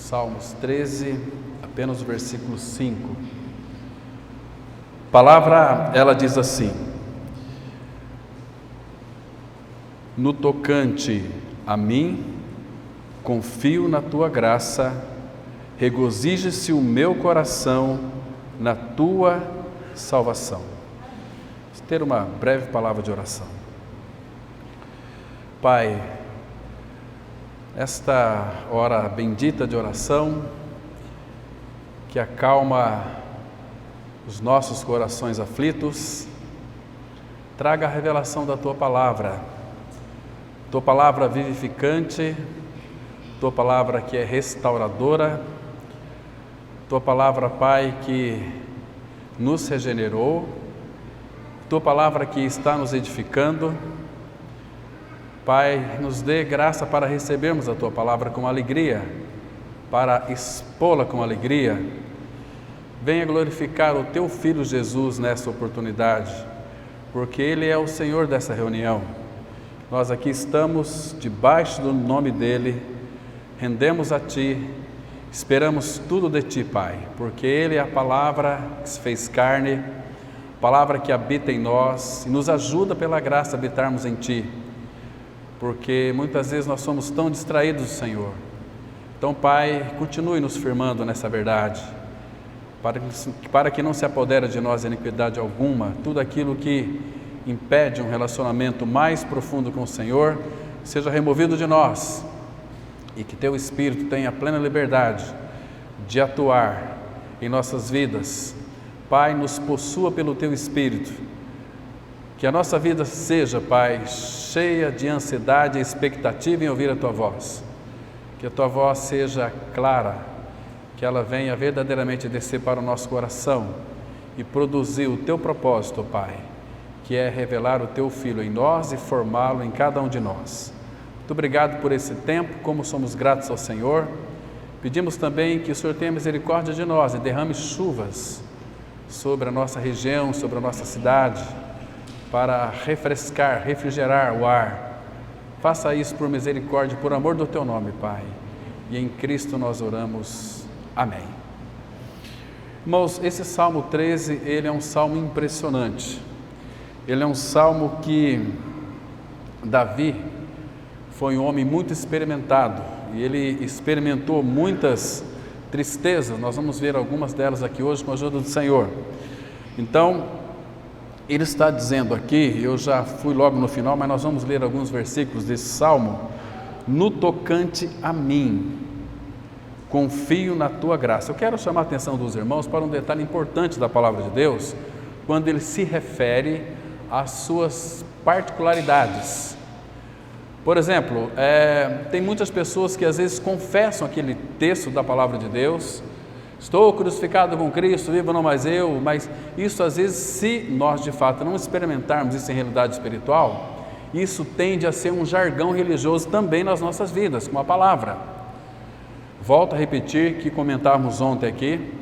Salmos 13, apenas o versículo 5. A palavra, ela diz assim: no tocante a mim, confio na tua graça, regozije-se o meu coração na tua salvação. Vamos ter uma breve palavra de oração. Pai, esta hora bendita de oração, que acalma os nossos corações aflitos, traga a revelação da tua palavra vivificante, tua palavra que é restauradora, tua palavra, Pai, que nos regenerou, tua palavra que está nos edificando. Pai, nos dê graça para recebermos a tua palavra com alegria, para expô-la com alegria. Venha glorificar o teu Filho Jesus nessa oportunidade, porque Ele é o Senhor dessa reunião. Nós aqui estamos debaixo do nome dEle, rendemos a Ti, esperamos tudo de Ti, Pai, porque Ele é a palavra que se fez carne, palavra que habita em nós e nos ajuda pela graça a habitarmos em Ti, porque muitas vezes nós somos tão distraídos do Senhor. Então, Pai, continue nos firmando nessa verdade, para que não se apodere de nós iniquidade alguma, tudo aquilo que impede um relacionamento mais profundo com o Senhor, seja removido de nós, e que Teu Espírito tenha plena liberdade de atuar em nossas vidas. Pai, nos possua pelo Teu Espírito, que a nossa vida seja, Pai, cheia de ansiedade e expectativa em ouvir a Tua voz, que a Tua voz seja clara, que ela venha verdadeiramente descer para o nosso coração e produzir o Teu propósito, Pai, que é revelar o Teu Filho em nós e formá-lo em cada um de nós. Muito obrigado por esse tempo, como somos gratos ao Senhor. Pedimos também que o Senhor tenha misericórdia de nós e derrame chuvas sobre a nossa região, sobre a nossa cidade, para refrigerar o ar. Faça isso por misericórdia, por amor do Teu nome, Pai. E em Cristo nós oramos. Amém. Irmãos, esse Salmo 13, ele é um salmo impressionante. Ele é um salmo que Davi foi um homem muito experimentado e ele experimentou muitas tristezas. Nós vamos ver algumas delas aqui hoje com a ajuda do Senhor. Então, ele está dizendo aqui, eu já fui logo no final, mas nós vamos ler alguns versículos desse salmo. No tocante a mim, confio na tua graça. Eu quero chamar a atenção dos irmãos para um detalhe importante da palavra de Deus, quando ele se refere às suas particularidades. Por exemplo, tem muitas pessoas que às vezes confessam aquele texto da palavra de Deus: estou crucificado com Cristo, vivo não mais eu, mas isso às vezes, se nós de fato não experimentarmos isso em realidade espiritual, isso tende a ser um jargão religioso também nas nossas vidas, com a palavra. Volto a repetir que comentávamos ontem aqui,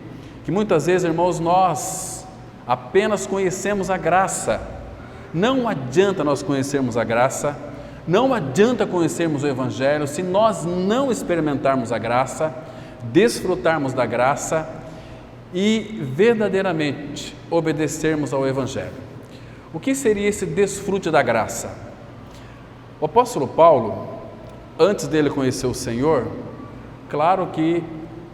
que muitas vezes, irmãos, nós apenas conhecemos a graça. Não adianta nós conhecermos a graça, não adianta conhecermos o Evangelho, se nós não experimentarmos a graça, desfrutarmos da graça e verdadeiramente obedecermos ao Evangelho. O que seria esse desfrute da graça? O apóstolo Paulo, antes dele conhecer o Senhor, claro que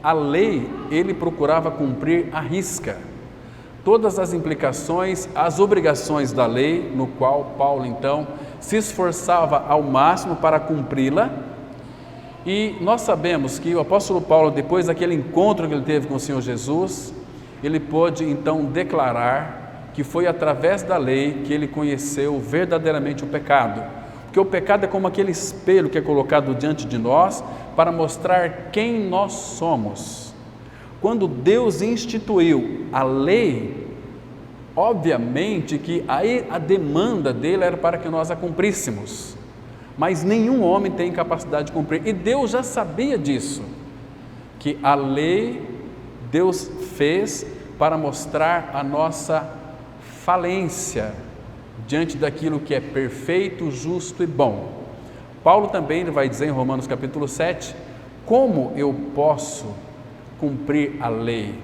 a lei ele procurava cumprir à risca todas as implicações, as obrigações da lei, no qual Paulo então se esforçava ao máximo para cumpri-la. E nós sabemos que o apóstolo Paulo, depois daquele encontro que ele teve com o Senhor Jesus, ele pôde então declarar que foi através da lei que ele conheceu verdadeiramente o pecado. Porque o pecado é como aquele espelho que é colocado diante de nós para mostrar quem nós somos. Quando Deus instituiu a lei, obviamente que aí a demanda dele era para que nós a cumpríssemos, mas nenhum homem tem capacidade de cumprir, e Deus já sabia disso, que a lei Deus fez para mostrar a nossa falência diante daquilo que é perfeito, justo e bom. Paulo também vai dizer em Romanos capítulo 7, como eu posso cumprir a lei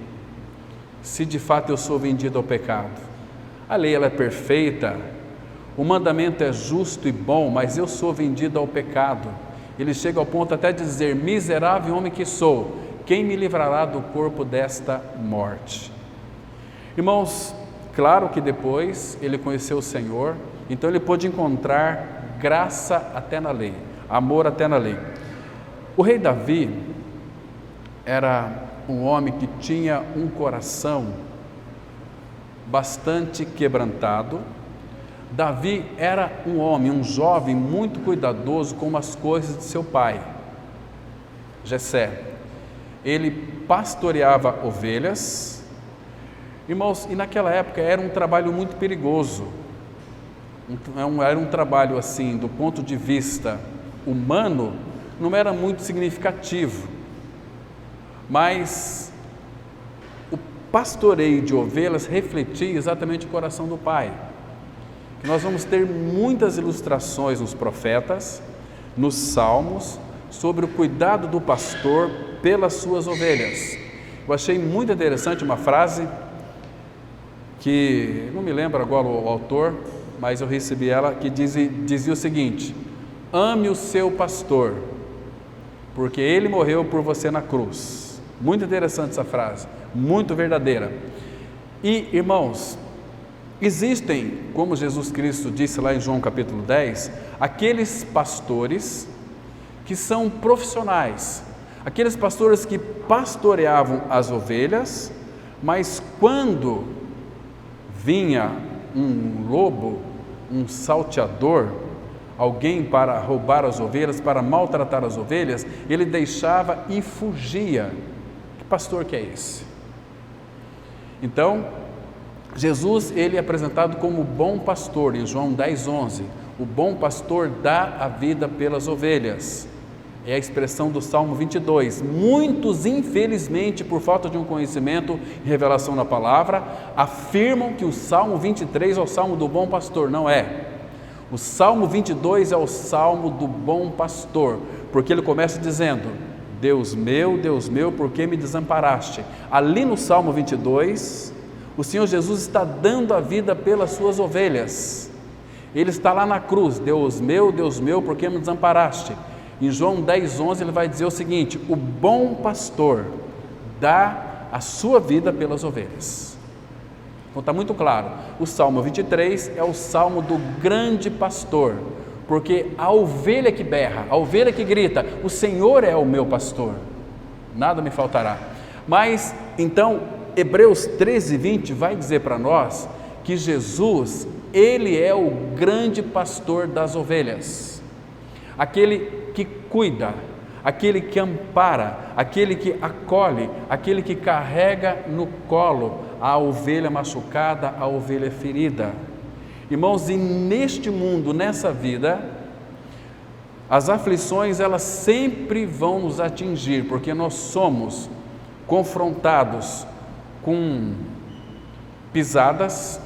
se de fato eu sou vendido ao pecado? A lei ela é perfeita, o mandamento é justo e bom, mas eu sou vendido ao pecado. Ele chega ao ponto até de dizer: miserável homem que sou, quem me livrará do corpo desta morte? Irmãos, claro que depois ele conheceu o Senhor, então ele pôde encontrar graça até na lei, amor até na lei. O rei Davi era um homem que tinha um coração bastante quebrantado. Davi era um homem, um jovem muito cuidadoso com as coisas de seu pai, Jessé. Ele pastoreava ovelhas. Irmãos, e naquela época era um trabalho muito perigoso, era um trabalho assim, do ponto de vista humano, não era muito significativo, mas o pastoreio de ovelhas refletia exatamente o coração do pai. Nós vamos ter muitas ilustrações nos profetas, nos salmos, sobre o cuidado do pastor pelas suas ovelhas. Eu achei muito interessante uma frase que, não me lembro agora o autor, mas eu recebi ela, que dizia o seguinte: ame o seu pastor, porque ele morreu por você na cruz. Muito interessante essa frase, muito verdadeira. E, irmãos, existem, como Jesus Cristo disse lá em João capítulo 10, aqueles pastores que são profissionais, aqueles pastores que pastoreavam as ovelhas, mas quando vinha um lobo, um salteador, alguém para roubar as ovelhas, para maltratar as ovelhas, ele deixava e fugia. Que pastor que é esse? Então, Jesus, ele é apresentado como bom pastor, em João 10:11. O bom pastor dá a vida pelas ovelhas. É a expressão do Salmo 22. Muitos, infelizmente, por falta de um conhecimento e revelação na palavra, afirmam que o Salmo 23 é o Salmo do bom pastor. Não é. O Salmo 22 é o Salmo do bom pastor, porque ele começa dizendo: Deus meu, por que me desamparaste? Ali no Salmo 22, o Senhor Jesus está dando a vida pelas suas ovelhas. Ele está lá na cruz: Deus meu, por que me desamparaste? Em João 10:11 ele vai dizer o seguinte: o bom pastor dá a sua vida pelas ovelhas. Então está muito claro, o Salmo 23 é o Salmo do grande pastor, porque a ovelha que berra, a ovelha que grita: o Senhor é o meu pastor, nada me faltará. Mas então Hebreus 13:20 vai dizer para nós que Jesus, ele é o grande pastor das ovelhas, aquele que cuida, aquele que ampara, aquele que acolhe, aquele que carrega no colo a ovelha machucada, a ovelha ferida. Irmãos, e neste mundo, nessa vida, as aflições elas sempre vão nos atingir, porque nós somos confrontados com pisadas,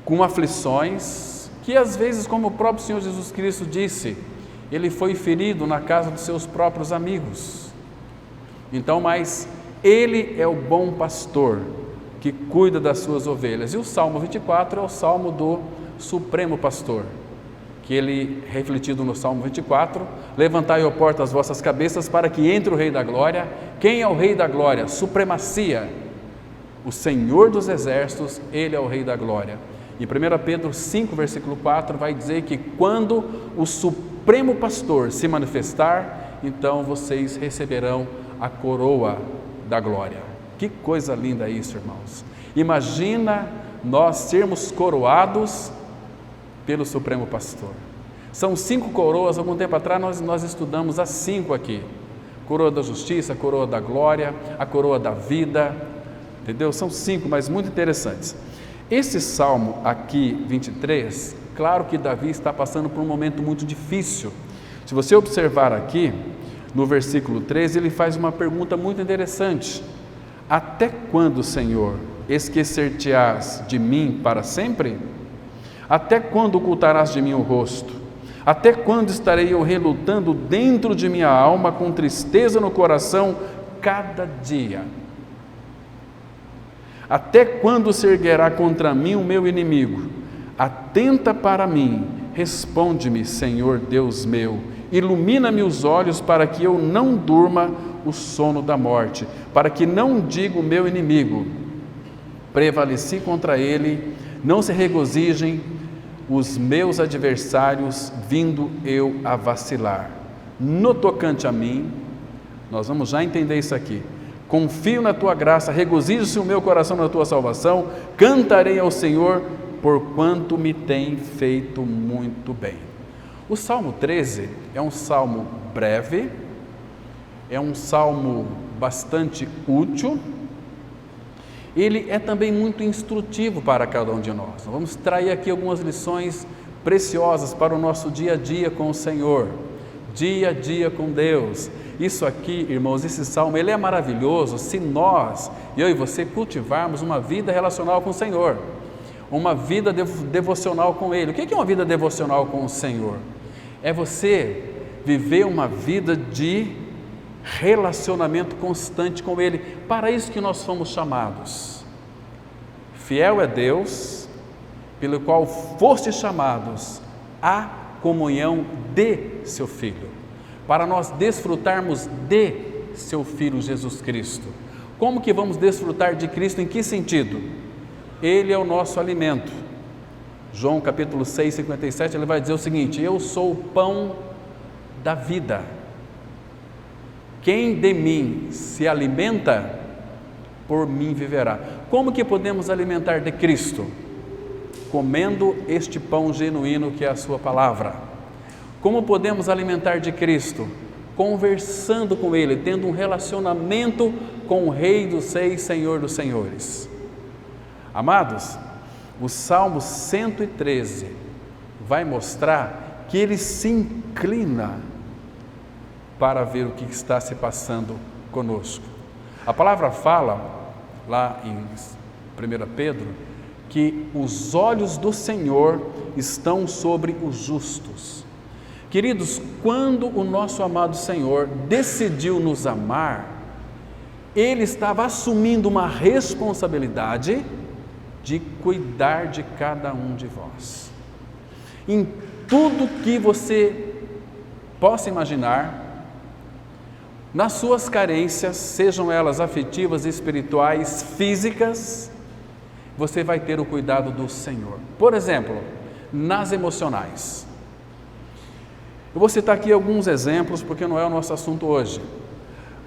com aflições, que às vezes, como o próprio Senhor Jesus Cristo disse, ele foi ferido na casa dos seus próprios amigos. Então, mas ele é o bom pastor que cuida das suas ovelhas. E o Salmo 24 é o Salmo do Supremo Pastor, que ele, refletido no Salmo 24, levantai, ó porta, as vossas cabeças, para que entre o Rei da Glória. Quem é o Rei da Glória? Supremacia. O Senhor dos Exércitos, ele é o Rei da Glória. E 1 Pedro 5, versículo 4, vai dizer que quando o Supremo Pastor se manifestar, então vocês receberão a coroa da glória. Que coisa linda isso, irmãos. Imagina nós sermos coroados pelo Supremo Pastor. São 5 coroas. Algum tempo atrás nós estudamos as 5 aqui: coroa da justiça, a coroa da glória, a coroa da vida, entendeu? São 5, mas muito interessantes. Esse Salmo aqui, 23, claro que Davi está passando por um momento muito difícil. Se você observar aqui, no versículo 13, ele faz uma pergunta muito interessante: até quando, Senhor, esquecer-te-ás de mim para sempre? Até quando ocultarás de mim o rosto? Até quando estarei eu relutando dentro de minha alma, com tristeza no coração, cada dia? Até quando se erguerá contra mim o meu inimigo? Atenta para mim, responde-me, Senhor Deus meu, ilumina-me os olhos para que eu não durma o sono da morte, para que não diga o meu inimigo, prevaleci contra ele, não se regozijem os meus adversários, vindo eu a vacilar. No tocante a mim, nós vamos já entender isso aqui. Confio na tua graça, regozije-se o meu coração na tua salvação, cantarei ao Senhor, porquanto me tem feito muito bem. O Salmo 13 é um salmo breve, é um salmo bastante útil, ele é também muito instrutivo para cada um de nós. Vamos extrair aqui algumas lições preciosas para o nosso dia a dia com o Senhor, dia a dia com Deus. Isso aqui, irmãos, esse salmo, ele é maravilhoso se nós, eu e você, cultivarmos uma vida relacional com o Senhor, uma vida devocional com Ele. O que é uma vida devocional com o Senhor? É você viver uma vida de relacionamento constante com Ele. Para isso que nós fomos chamados. Fiel é Deus, pelo qual foste chamados à comunhão de seu Filho, para nós desfrutarmos de seu Filho Jesus Cristo. Como que vamos desfrutar de Cristo? Em que sentido? Ele é o nosso alimento. João capítulo 6, 57, ele vai dizer o seguinte: eu sou o pão da vida. Quem de mim se alimenta, por mim viverá. Como que podemos alimentar de Cristo? Comendo este pão genuíno que é a sua palavra. Como podemos alimentar de Cristo? Conversando com Ele, tendo um relacionamento com o Rei dos Reis, Senhor dos Senhores. Amados, o Salmo 113 vai mostrar que ele se inclina para ver o que está se passando conosco. A palavra fala, lá em 1 Pedro, que os olhos do Senhor estão sobre os justos. Queridos, quando o nosso amado Senhor decidiu nos amar, Ele estava assumindo uma responsabilidade de cuidar de cada um de vós. Em tudo que você possa imaginar, nas suas carências, sejam elas afetivas, espirituais, físicas, você vai ter o cuidado do Senhor. Por exemplo, nas emocionais. Eu vou citar aqui alguns exemplos, porque não é o nosso assunto hoje.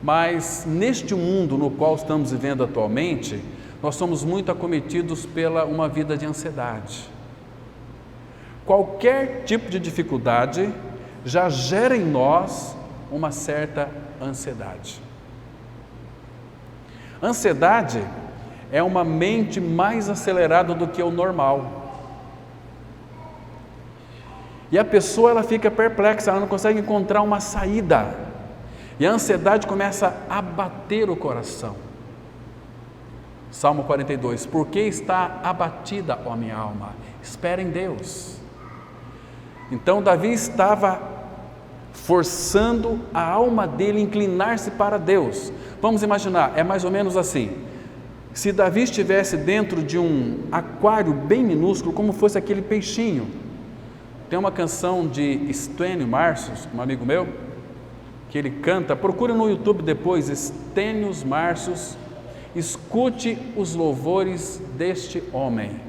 Mas neste mundo no qual estamos vivendo atualmente, nós somos muito acometidos pela uma vida de ansiedade. Qualquer tipo de dificuldade já gera em nós uma certa ansiedade. Ansiedade é uma mente mais acelerada do que o normal. E a pessoa ela fica perplexa, ela não consegue encontrar uma saída. E a ansiedade começa a abater o coração. Salmo 42, por que está abatida, ó minha alma? Espera em Deus. Então Davi estava forçando a alma dele a inclinar-se para Deus. Vamos imaginar, é mais ou menos assim. Se Davi estivesse dentro de um aquário bem minúsculo, como fosse aquele peixinho. Tem uma canção de Stênio Marcius, um amigo meu, que ele canta, procure no YouTube depois, Stênio Marcius, escute os louvores deste homem.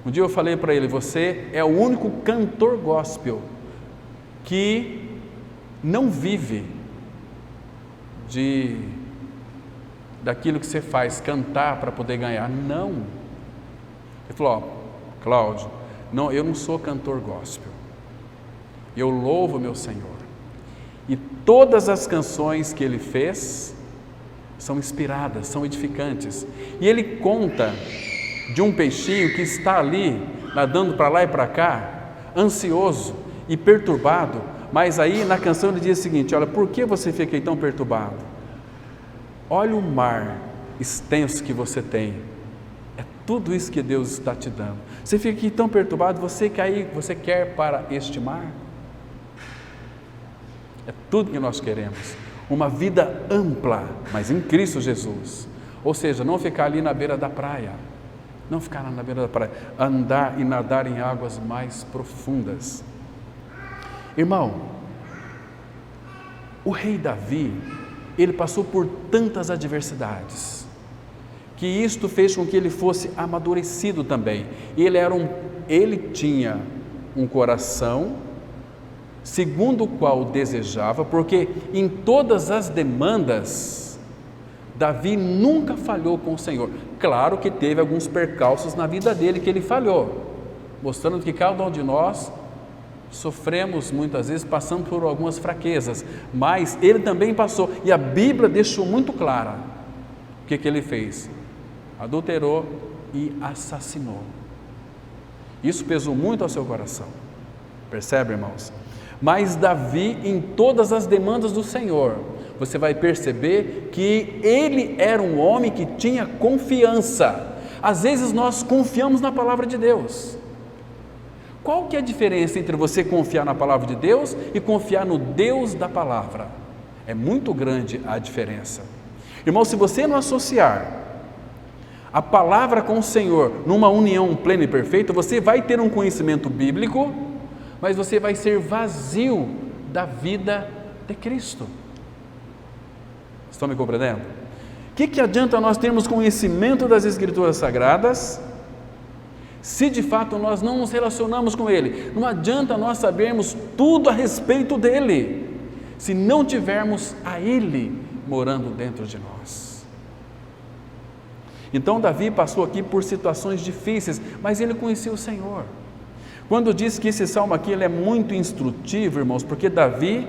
Um dia eu falei para ele, você é o único cantor gospel que não vive daquilo que você faz, cantar para poder ganhar. Não. Ele falou, Cláudio, não, eu não sou cantor gospel, eu louvo meu Senhor, e todas as canções que ele fez são inspiradas, são edificantes. E ele conta de um peixinho que está ali, nadando para lá e para cá, ansioso e perturbado, mas aí na canção ele diz o seguinte, olha, por que você fica tão perturbado? Olha o mar extenso que você tem, É tudo isso que Deus está te dando. Você fica aqui tão perturbado, você quer para este mar? É tudo que nós queremos. Uma vida ampla, mas em Cristo Jesus. Ou seja, não ficar ali na beira da praia. Não ficar lá na beira da praia. Andar e nadar em águas mais profundas. Irmão, o rei Davi, ele passou por tantas adversidades, que isto fez com que ele fosse amadurecido também. Ele tinha um coração segundo o qual desejava, porque em todas as demandas, Davi nunca falhou com o Senhor. Claro que teve alguns percalços na vida dele que ele falhou, mostrando que cada um de nós sofremos muitas vezes, passando por algumas fraquezas, mas ele também passou, e a Bíblia deixou muito clara o que ele fez: adulterou e assassinou. Isso pesou muito ao seu coração, percebe, irmãos? Mas Davi, em todas as demandas do Senhor, você vai perceber que ele era um homem que tinha confiança. Às vezes nós confiamos na palavra de Deus. Qual que é a diferença entre você confiar na palavra de Deus e confiar no Deus da palavra? É muito grande a diferença. Irmão, se você não associar a palavra com o Senhor numa união plena e perfeita, você vai ter um conhecimento bíblico, mas você vai ser vazio da vida de Cristo. Estão me compreendendo? O que adianta nós termos conhecimento das Escrituras Sagradas, se de fato nós não nos relacionamos com Ele? Não adianta nós sabermos tudo a respeito dEle, se não tivermos a Ele morando dentro de nós. Então Davi passou aqui por situações difíceis, mas ele conhecia o Senhor. Quando diz que esse salmo aqui ele é muito instrutivo, irmãos, porque Davi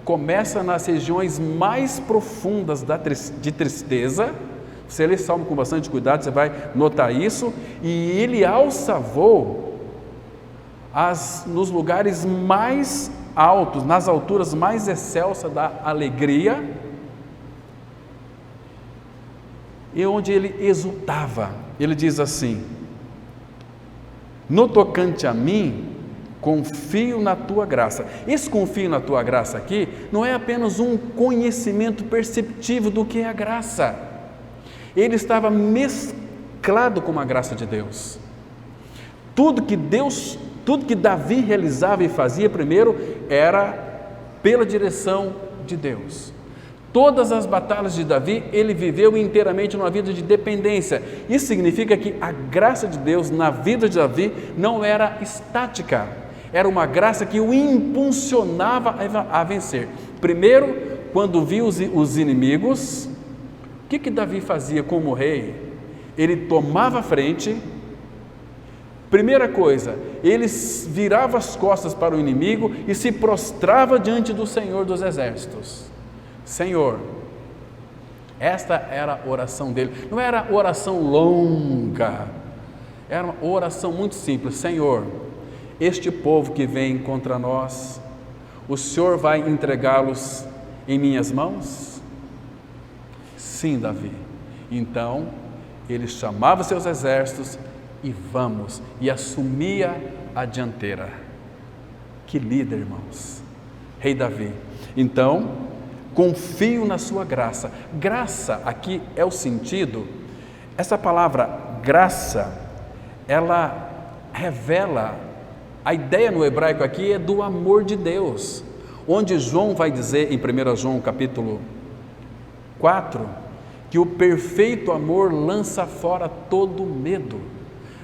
começa nas regiões mais profundas de tristeza. Você lê esse salmo com bastante cuidado, você vai notar isso, e ele alça voo nos lugares mais altos, nas alturas mais excelsas da alegria, e onde ele exultava. Ele diz assim: no tocante a mim, confio na tua graça. Esse confio na tua graça aqui não é apenas um conhecimento perceptivo do que é a graça. Ele estava mesclado com a graça de Deus. Tudo que Davi realizava e fazia primeiro era pela direção de Deus. Todas as batalhas de Davi, ele viveu inteiramente numa vida de dependência. Isso significa que a graça de Deus na vida de Davi não era estática, era uma graça que o impulsionava a vencer. Primeiro, quando viu os inimigos, o que Davi fazia como rei? Ele tomava a frente. Primeira coisa, ele virava as costas para o inimigo e se prostrava diante do Senhor dos Exércitos. Senhor, esta era a oração dele. Não era oração longa, era uma oração muito simples. Senhor, este povo que vem contra nós, o Senhor vai entregá-los em minhas mãos? Sim, Davi. Então ele chamava seus exércitos e vamos, e assumia a dianteira. Que líder, irmãos, rei Davi. Então, confio na sua graça. Graça aqui é o sentido, essa palavra graça, ela revela, a ideia no hebraico aqui é do amor de Deus, onde João vai dizer em 1 João capítulo 4, que o perfeito amor lança fora todo medo.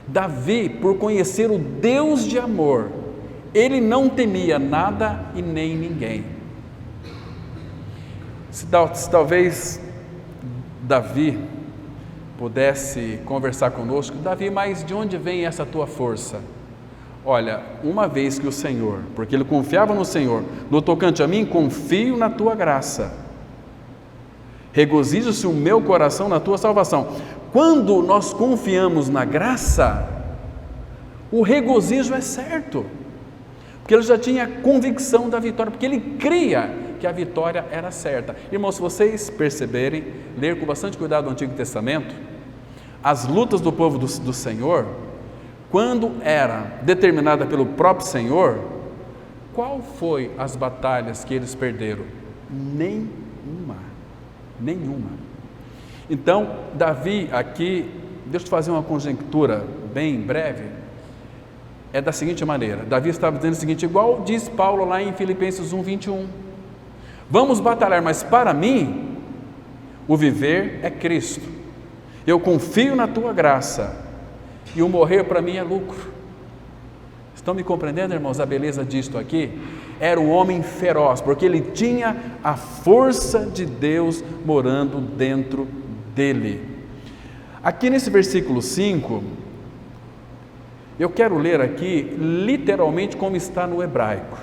Davi, por conhecer o Deus de amor, ele não temia nada e nem ninguém. Se talvez Davi pudesse conversar conosco: Davi, mas de onde vem essa tua força? Olha, uma vez que o Senhor, porque ele confiava no Senhor, no tocante a mim, confio na tua graça, regozija-se o meu coração na tua salvação. Quando nós confiamos na graça, o regozijo é certo, porque ele já tinha convicção da vitória, porque ele cria que a vitória era certa. Irmãos, se vocês perceberem, ler com bastante cuidado o Antigo Testamento, as lutas do povo do Senhor, quando era determinada pelo próprio Senhor, qual foi as batalhas que eles perderam? Nenhuma. Então, Davi aqui, deixa eu fazer uma conjectura bem breve, é da seguinte maneira: Davi estava dizendo o seguinte, igual diz Paulo lá em Filipenses 1:21, vamos batalhar, mas para mim, o viver é Cristo, eu confio na tua graça, e o morrer para mim é lucro. Estão me compreendendo, irmãos, a beleza disto aqui? Era um homem feroz, porque ele tinha a força de Deus morando dentro dele. Aqui nesse versículo 5, eu quero ler aqui literalmente como está no hebraico.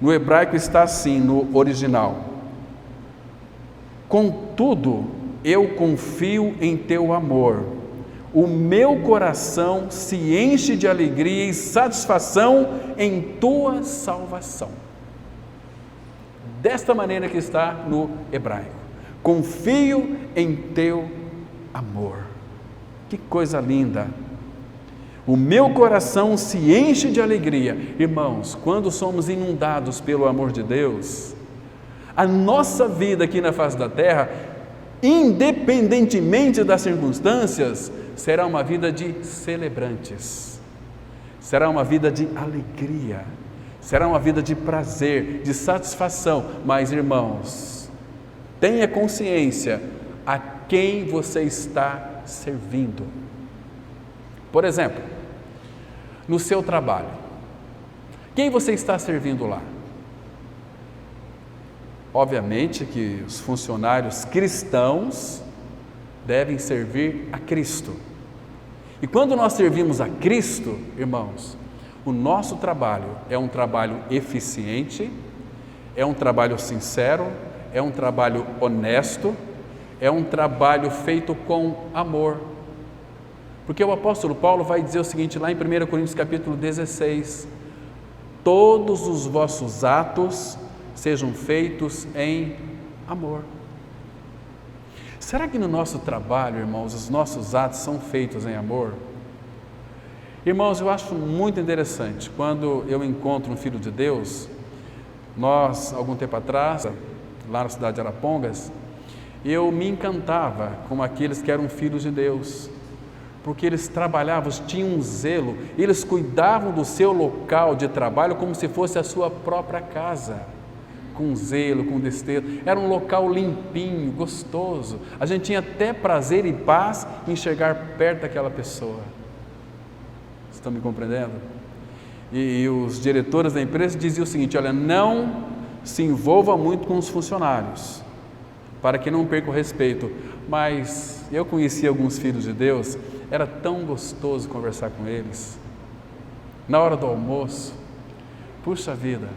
No hebraico está assim, no original: contudo, eu confio em teu amor, o meu coração se enche de alegria e satisfação em tua salvação. Desta maneira que está no hebraico: confio em teu amor. Que coisa linda! O meu coração se enche de alegria. Irmãos, quando somos inundados pelo amor de Deus, a nossa vida aqui na face da terra, independentemente das circunstâncias, será uma vida de celebrantes, será uma vida de alegria, será uma vida de prazer, de satisfação. Mas, irmãos, tenha consciência a quem você está servindo. Por exemplo, no seu trabalho, quem você está servindo lá? Obviamente que os funcionários cristãos devem servir a Cristo. E quando nós servimos a Cristo, irmãos, o nosso trabalho é um trabalho eficiente, é um trabalho sincero, é um trabalho honesto, é um trabalho feito com amor. Porque o apóstolo Paulo vai dizer o seguinte lá em 1 Coríntios capítulo 16: todos os vossos atos sejam feitos em amor. Será que no nosso trabalho, irmãos, os nossos atos são feitos em amor? Irmãos, eu acho muito interessante, quando eu encontro um filho de Deus, nós, algum tempo atrás, lá na cidade de Arapongas, eu me encantava com aqueles que eram filhos de Deus, porque eles trabalhavam, tinham um zelo, eles cuidavam do seu local de trabalho como se fosse a sua própria casa, com zelo, com destreza. Era um local limpinho, gostoso, a gente tinha até prazer e paz em chegar perto daquela pessoa. Estão me compreendendo? E os diretores da empresa diziam o seguinte: olha, não se envolva muito com os funcionários, para que não perca o respeito. Mas eu conheci alguns filhos de Deus, era tão gostoso conversar com eles. Na hora do almoço, puxa vida,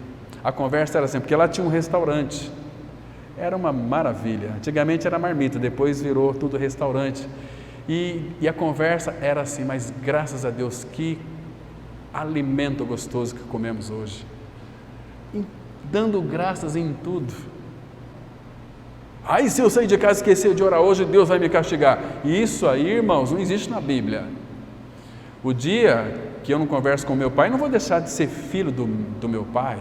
a conversa era assim, porque lá tinha um restaurante, era uma maravilha. Antigamente era marmita, depois virou tudo restaurante. E a conversa era assim, mas graças a Deus, que alimento gostoso que comemos hoje. E dando graças em tudo. Aí, se eu sair de casa e esquecer de orar hoje, Deus vai me castigar. E isso aí, irmãos, não existe na Bíblia. O dia que eu não converso com meu pai, não vou deixar de ser filho do meu pai.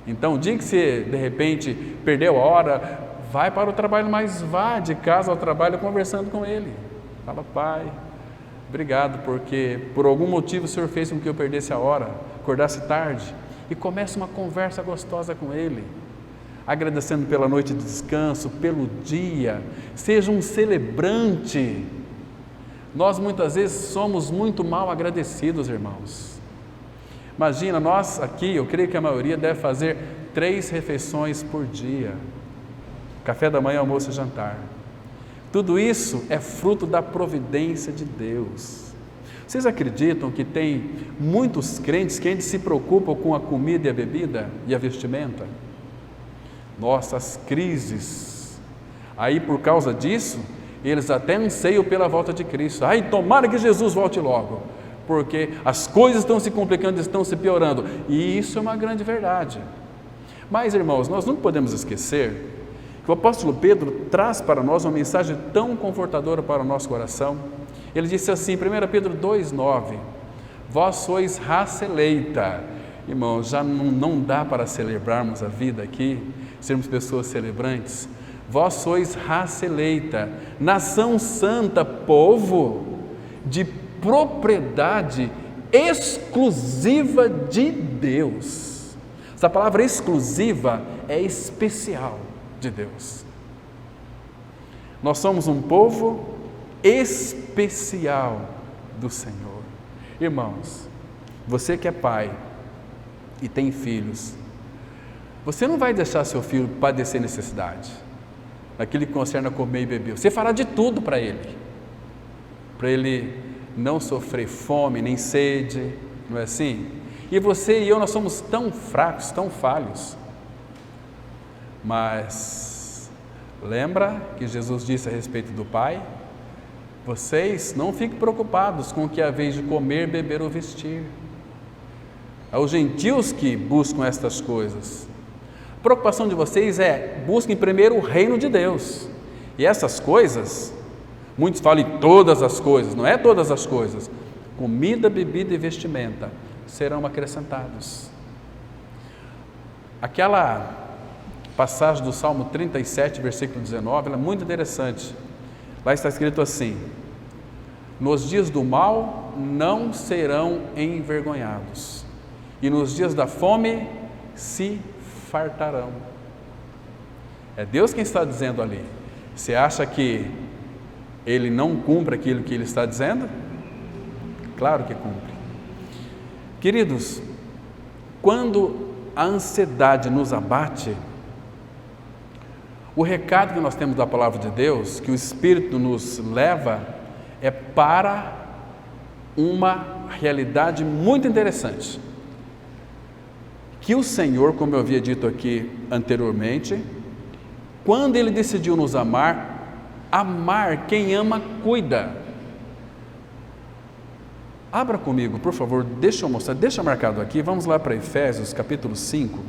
Então, o dia que você, de repente, perdeu a hora, vai para o trabalho, mas vá de casa ao trabalho conversando com ele. Fala: pai, obrigado, porque por algum motivo o Senhor fez com que eu perdesse a hora, acordasse tarde. E começa uma conversa gostosa com ele, agradecendo pela noite de descanso, pelo dia. Seja um celebrante. Nós muitas vezes somos muito mal agradecidos, irmãos. Imagina, nós aqui, eu creio que a maioria deve fazer 3 refeições por dia: café da manhã, almoço e jantar. Tudo isso é fruto da providência de Deus. Vocês acreditam que tem muitos crentes que ainda se preocupam com a comida e a bebida e a vestimenta? Nossa, as crises. Aí, por causa disso, eles até anseiam pela volta de Cristo. Ai, tomara que Jesus volte logo, porque as coisas estão se complicando, estão se piorando. E isso é uma grande verdade. Mas, irmãos, nós não podemos esquecer que o apóstolo Pedro traz para nós uma mensagem tão confortadora para o nosso coração. Ele disse assim, 1 Pedro 2,9, vós sois raça eleita. Irmãos, já não dá para celebrarmos a vida aqui, sermos pessoas celebrantes. Vós sois raça eleita, nação santa, povo de propriedade exclusiva de Deus. Essa palavra exclusiva é especial de Deus. Nós somos um povo especial do Senhor. Irmãos, você que é pai e tem filhos, você não vai deixar seu filho padecer necessidade, naquilo que concerne a comer e beber. Você fará de tudo para ele não sofrer fome nem sede, não é assim? E você e eu, nós somos tão fracos, tão falhos, mas lembra que Jesus disse a respeito do Pai? Vocês não fiquem preocupados com o que é a vez de comer, beber ou vestir. Aos gentios que buscam estas coisas, a preocupação de vocês é: busquem primeiro o reino de Deus, e essas coisas, muitos falam em todas as coisas, não é todas as coisas, comida, bebida e vestimenta serão acrescentados. Aquela passagem do Salmo 37, versículo 19, ela é muito interessante. Lá está escrito assim: nos dias do mal não serão envergonhados, e nos dias da fome se fartarão. É Deus quem está dizendo ali. Você acha que Ele não cumpre aquilo que Ele está dizendo? Claro que cumpre. Queridos, quando a ansiedade nos abate, o recado que nós temos da palavra de Deus, que o Espírito nos leva, é para uma realidade muito interessante. Que o Senhor, como eu havia dito aqui anteriormente, quando Ele decidiu nos amar, quem ama, cuida. Abra comigo, por favor, deixa eu mostrar, deixa marcado aqui, vamos lá para Efésios, capítulo 5.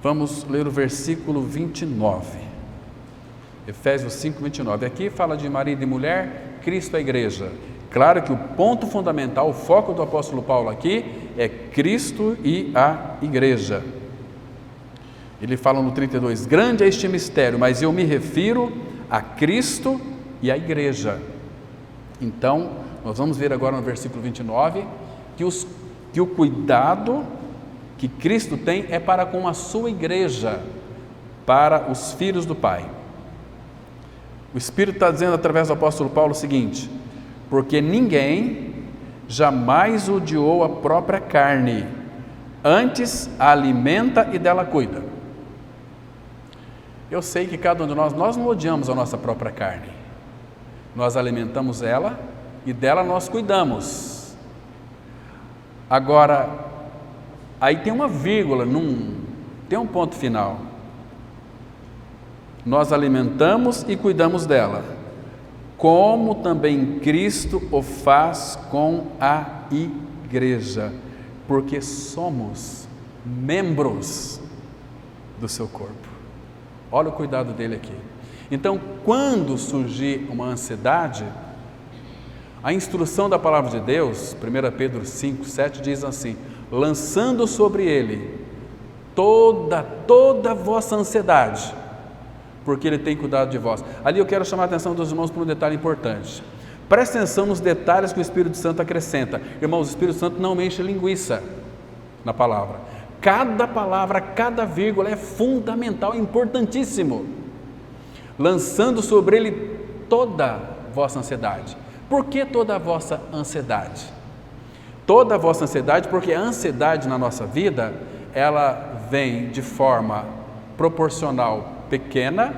Vamos ler o versículo 29. Efésios 5, 29. Aqui fala de marido e mulher, Cristo é a igreja. Claro que o ponto fundamental, o foco do apóstolo Paulo aqui é Cristo e a igreja. Ele fala no 32, grande é este mistério, mas eu me refiro a Cristo e a igreja. Então, nós vamos ver agora no versículo 29, que o cuidado que Cristo tem é para com a sua igreja, para os filhos do Pai. O Espírito está dizendo através do apóstolo Paulo o seguinte: porque ninguém jamais odiou a própria carne, antes a alimenta e dela cuida. Eu sei que cada um de nós não odiamos a nossa própria carne, nós alimentamos ela e dela nós cuidamos. Agora, aí tem uma vírgula, tem um ponto final. Nós alimentamos e cuidamos dela, como também Cristo o faz com a igreja, porque somos membros do seu corpo. Olha o cuidado dele aqui. Então, quando surgir uma ansiedade, a instrução da palavra de Deus, 1 Pedro 5, 7 diz assim: lançando sobre ele toda a vossa ansiedade, porque Ele tem cuidado de vós. Ali eu quero chamar a atenção dos irmãos para um detalhe importante. Presta atenção nos detalhes que o Espírito Santo acrescenta. Irmãos, o Espírito Santo não enche linguiça na palavra. Cada palavra, cada vírgula é fundamental, é importantíssimo. Lançando sobre Ele toda a vossa ansiedade. Por que toda a vossa ansiedade? Toda a vossa ansiedade, porque a ansiedade na nossa vida, ela vem de forma proporcional pequena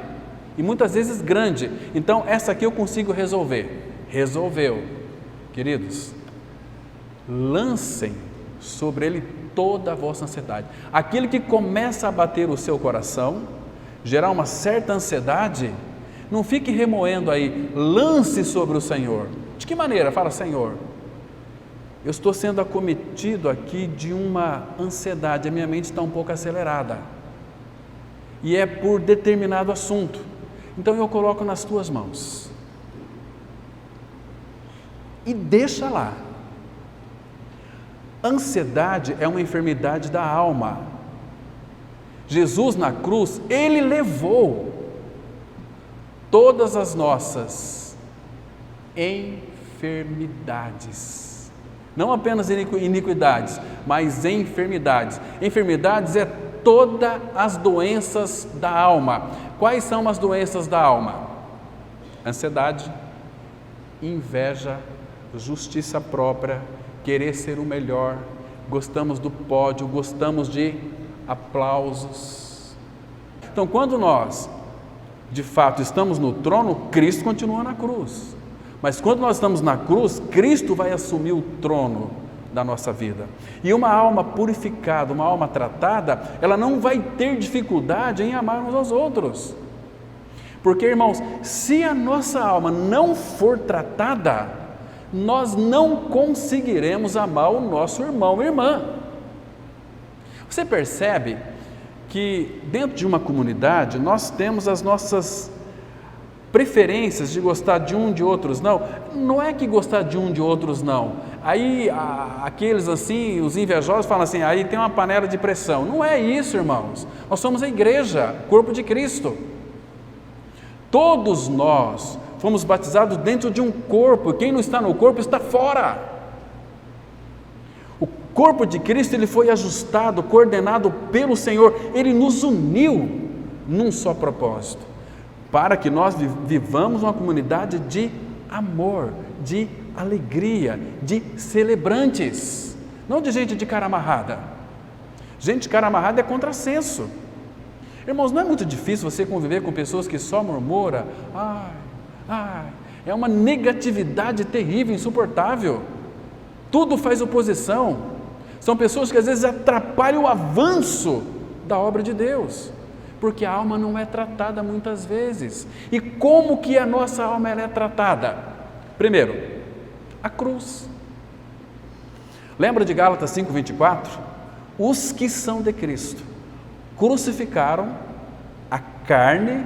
e muitas vezes grande. Então essa aqui eu consigo resolver. Resolveu. Queridos, lancem sobre ele toda a vossa ansiedade. Aquilo que começa a bater o seu coração, gerar uma certa ansiedade, não fique remoendo aí, lance sobre o Senhor. De que maneira? Fala: Senhor, eu estou sendo acometido aqui de uma ansiedade, a minha mente está um pouco acelerada, e é por determinado assunto, Então eu coloco nas tuas mãos. E deixa lá. Ansiedade é uma enfermidade da alma. Jesus na cruz, Ele levou todas as nossas enfermidades. Não apenas iniquidades, mas enfermidades. Enfermidades é todas as doenças da alma. Quais são as doenças da alma? Ansiedade, inveja, justiça própria, querer ser o melhor, gostamos do pódio, gostamos de aplausos. Então, quando nós, de fato, estamos no trono, Cristo continua na cruz. Mas quando nós estamos na cruz, Cristo vai assumir o trono da nossa vida. E uma alma purificada, uma alma tratada, ela não vai ter dificuldade em amar uns aos outros. Porque, irmãos, se a nossa alma não for tratada, nós não conseguiremos amar o nosso irmão e irmã. Você percebe que dentro de uma comunidade nós temos as nossas preferências de gostar de um, de outros não. Não é que gostar de um, de outros não. Aí aqueles assim, os invejosos falam assim, aí tem uma panela de pressão. Não é isso, irmãos. Nós somos a igreja, corpo de Cristo. Todos nós fomos batizados dentro de um corpo. Quem não está no corpo está fora. O corpo de Cristo, ele foi ajustado, coordenado pelo Senhor. Ele nos uniu num só propósito, para que nós vivamos uma comunidade de amor, de alegria, de celebrantes, não de gente de cara amarrada. Gente de cara amarrada é contrassenso. Irmãos, não é muito difícil você conviver com pessoas que só murmuram, é uma negatividade terrível, insuportável. Tudo faz oposição. São pessoas que às vezes atrapalham o avanço da obra de Deus, porque a alma não é tratada muitas vezes. E como que a nossa alma ela é tratada? Primeiro, a cruz. Lembra de Gálatas 5:24? Os que são de Cristo crucificaram a carne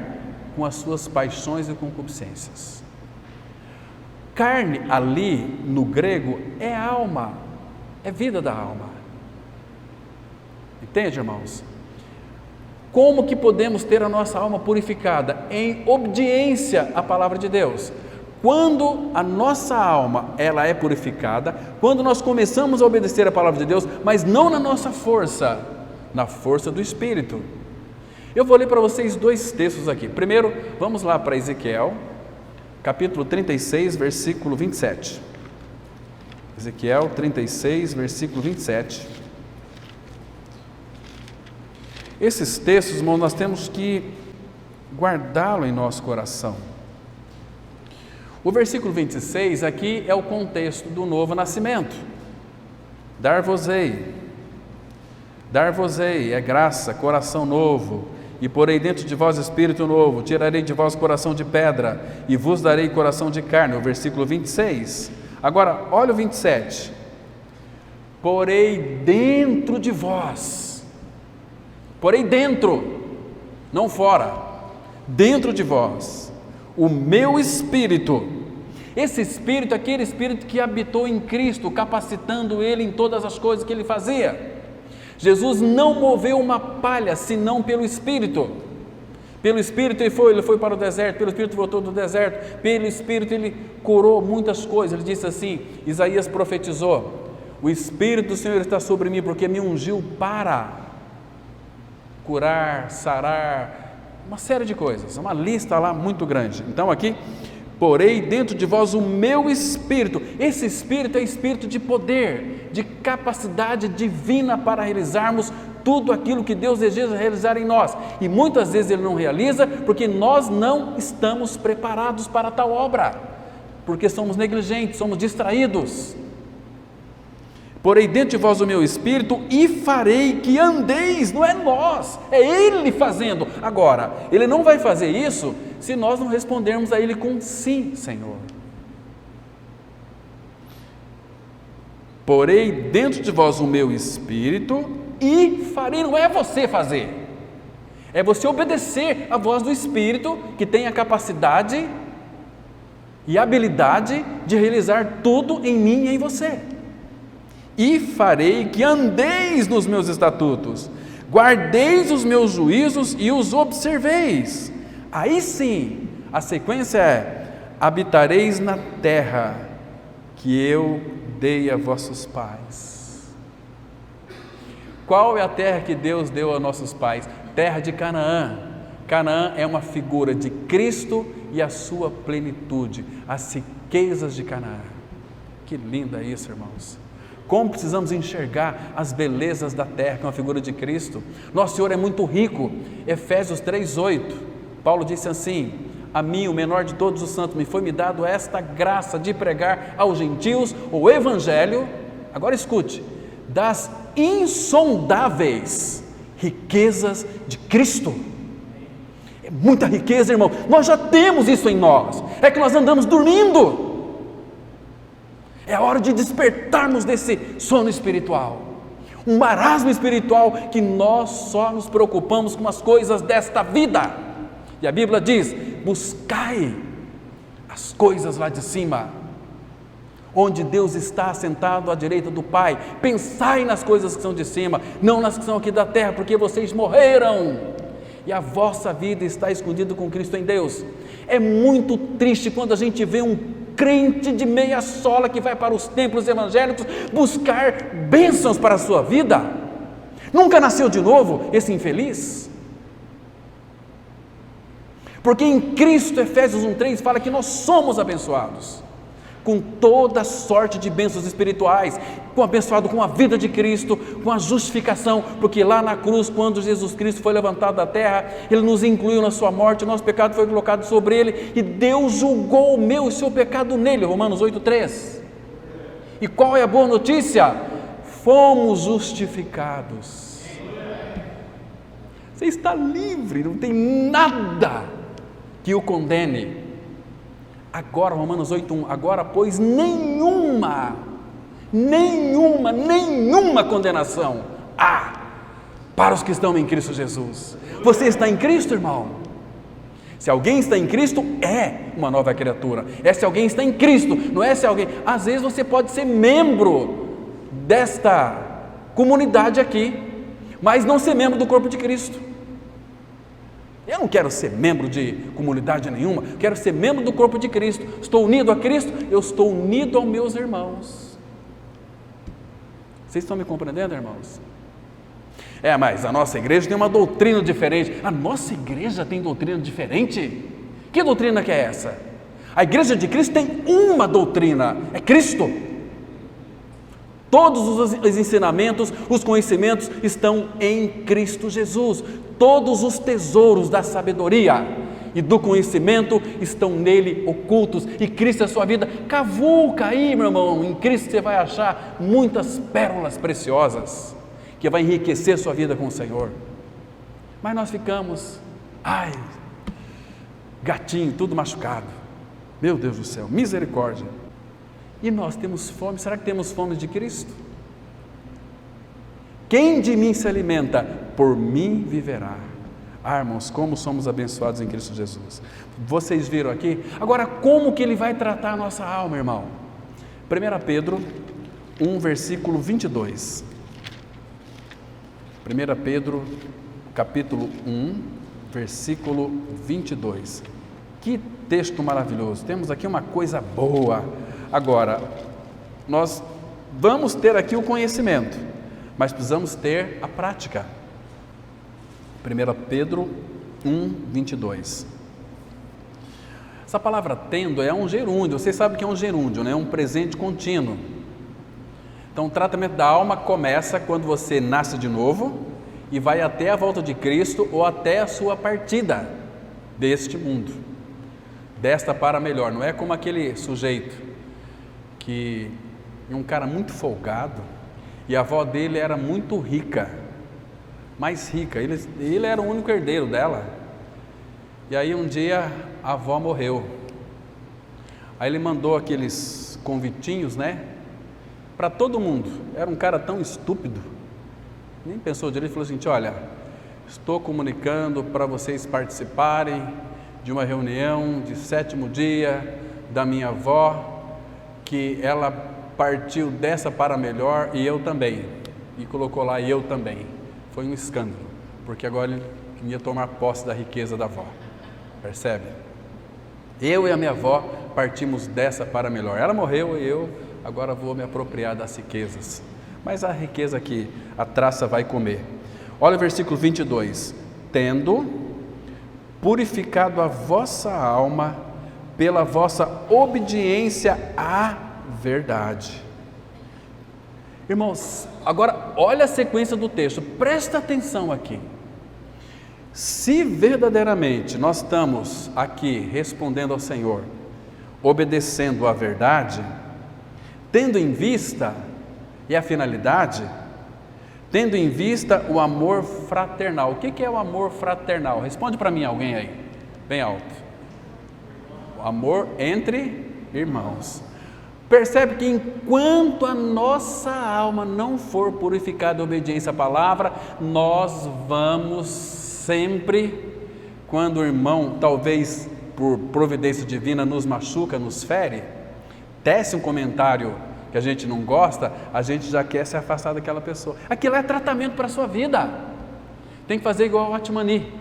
com as suas paixões e concupiscências. Carne ali no grego é alma, é vida da alma. Entende, irmãos? Como que podemos ter a nossa alma purificada? Em obediência à palavra de Deus. Quando a nossa alma ela é purificada, quando nós começamos a obedecer a palavra de Deus, mas não na nossa força, na força do Espírito. Eu vou ler para vocês dois textos aqui. Primeiro, vamos lá para Ezequiel, capítulo 36, versículo 27. Ezequiel 36, versículo 27. Esses textos, irmãos, nós temos que guardá-lo em nosso coração. O versículo 26 aqui é o contexto do novo nascimento. Dar-vos-ei é graça, coração novo, e porei dentro de vós espírito novo, tirarei de vós coração de pedra, e vos darei coração de carne, o versículo 26. Agora, olha o 27. Porei dentro de vós, porei dentro, não fora, dentro de vós, o meu espírito. Esse espírito é aquele espírito que habitou em Cristo, capacitando ele em todas as coisas que ele fazia. Jesus não moveu uma palha, senão pelo Espírito. Pelo Espírito ele foi para o deserto, pelo Espírito voltou do deserto, pelo Espírito ele curou muitas coisas. Ele disse assim, Isaías profetizou, o Espírito do Senhor está sobre mim, porque me ungiu para curar, sarar, uma série de coisas, uma lista lá muito grande. Então aqui, porei dentro de vós o meu Espírito. Esse Espírito é Espírito de poder, de capacidade divina para realizarmos tudo aquilo que Deus deseja realizar em nós. E muitas vezes Ele não realiza porque nós não estamos preparados para tal obra, porque somos negligentes, somos distraídos. Porei dentro de vós o meu Espírito e farei que andeis, não é nós, é Ele fazendo. Agora, Ele não vai fazer isso se nós não respondermos a Ele com sim, Senhor. Porei dentro de vós o meu Espírito e farei, não é você fazer, É você obedecer à voz do Espírito, que tem a capacidade e habilidade de realizar tudo em mim e em você. E farei que andeis nos meus estatutos, guardeis os meus juízos e os observeis. Aí sim, a sequência é: habitareis na terra que eu dei a vossos pais. Qual é a terra que Deus deu a nossos pais? Terra de Canaã. Canaã é uma figura de Cristo e a sua plenitude, as riquezas de Canaã. Que lindo é isso, irmãos! Como precisamos enxergar as belezas da terra, que é uma figura de Cristo. Nosso Senhor é muito rico. Efésios 3:8, Paulo disse assim: a mim, o menor de todos os santos, me foi dado esta graça de pregar aos gentios o evangelho, agora escute, das insondáveis riquezas de Cristo. É muita riqueza, irmão. Nós já temos isso em nós, é que nós andamos dormindo. É hora de despertarmos desse sono espiritual, um marasmo espiritual, que nós só nos preocupamos com as coisas desta vida. E a Bíblia diz: buscai as coisas lá de cima, onde Deus está assentado à direita do Pai. Pensai nas coisas que são de cima, não nas que são aqui da terra, porque vocês morreram e a vossa vida está escondida com Cristo em Deus. É muito triste quando a gente vê um crente de meia sola que vai para os templos evangélicos buscar bênçãos para a sua vida. Nunca nasceu de novo esse infeliz? Porque em Cristo, Efésios 1:3 fala que nós somos abençoados com toda sorte de bênçãos espirituais, abençoado com a vida de Cristo, com a justificação, porque lá na cruz, quando Jesus Cristo foi levantado da terra, Ele nos incluiu na sua morte, o nosso pecado foi colocado sobre Ele, e Deus julgou o meu e o seu pecado nele, Romanos 8:3. E qual é a boa notícia? Fomos justificados. Você está livre, não tem nada que o condene. Agora, Romanos 8:1, agora pois nenhuma condenação há para os que estão em Cristo Jesus. Você está em Cristo, irmão? Se alguém está em Cristo, é uma nova criatura. É se alguém está em Cristo, não é se alguém... Às vezes você pode ser membro desta comunidade aqui, mas não ser membro do corpo de Cristo. Eu não quero ser membro de comunidade nenhuma, quero ser membro do corpo de Cristo. Estou unido a Cristo, eu estou unido aos meus irmãos. Vocês estão me compreendendo, irmãos? Mas a nossa igreja tem uma doutrina diferente. A nossa igreja tem doutrina diferente? Que doutrina que é essa? A igreja de Cristo tem uma doutrina, é Cristo. Todos os ensinamentos, os conhecimentos estão em Cristo Jesus. Todos os tesouros da sabedoria e do conhecimento estão nele ocultos. E Cristo é a sua vida. Cavuca aí, meu irmão. Em Cristo você vai achar muitas pérolas preciosas que vai enriquecer sua vida com o Senhor. Mas nós ficamos, gatinho, tudo machucado. Meu Deus do céu, misericórdia. E nós temos fome, será que temos fome de Cristo? Quem de mim se alimenta, por mim viverá. Irmãos, como somos abençoados em Cristo Jesus. Vocês viram aqui? Agora, como que Ele vai tratar a nossa alma, irmão? 1 Pedro 1, versículo 22. 1 Pedro, capítulo 1, versículo 22. Que texto maravilhoso. Temos aqui uma coisa boa. Agora, nós vamos ter aqui o conhecimento, mas precisamos ter a prática. 1 Pedro 1, 22. Essa palavra tendo é um gerúndio. Vocês sabem que é um gerúndio, né? É um presente contínuo. Então, o tratamento da alma começa quando você nasce de novo e vai até a volta de Cristo ou até a sua partida deste mundo, desta para melhor. Não é como aquele sujeito que é um cara muito folgado e a avó dele era muito rica, mais rica, ele era o único herdeiro dela. E aí um dia a avó morreu, aí ele mandou aqueles convitinhos, né, para todo mundo. Era um cara tão estúpido, nem pensou direito, falou assim: olha, estou comunicando para vocês participarem de uma reunião de 7º dia da minha avó, que ela partiu dessa para melhor e eu também. E colocou lá, e eu também. Foi um escândalo, porque agora ele ia tomar posse da riqueza da avó. Percebe? Eu e a minha avó partimos dessa para melhor. Ela morreu e eu agora vou me apropriar das riquezas. Mas a riqueza que a traça vai comer. Olha o versículo 22. Tendo purificado a vossa alma pela vossa obediência à verdade. Irmãos, agora olha a sequência do texto, presta atenção aqui. Se verdadeiramente nós estamos aqui respondendo ao Senhor, obedecendo à verdade, tendo em vista, e a finalidade, tendo em vista o amor fraternal. O que é o amor fraternal? Responde para mim alguém aí, bem alto. O amor entre irmãos. Percebe que enquanto a nossa alma não for purificada em obediência à palavra, nós vamos sempre, quando o irmão, talvez por providência divina, nos machuca, nos fere, tece um comentário que a gente não gosta, a gente já quer se afastar daquela pessoa. Aquilo é tratamento para a sua vida. Tem que fazer igual o Atmani.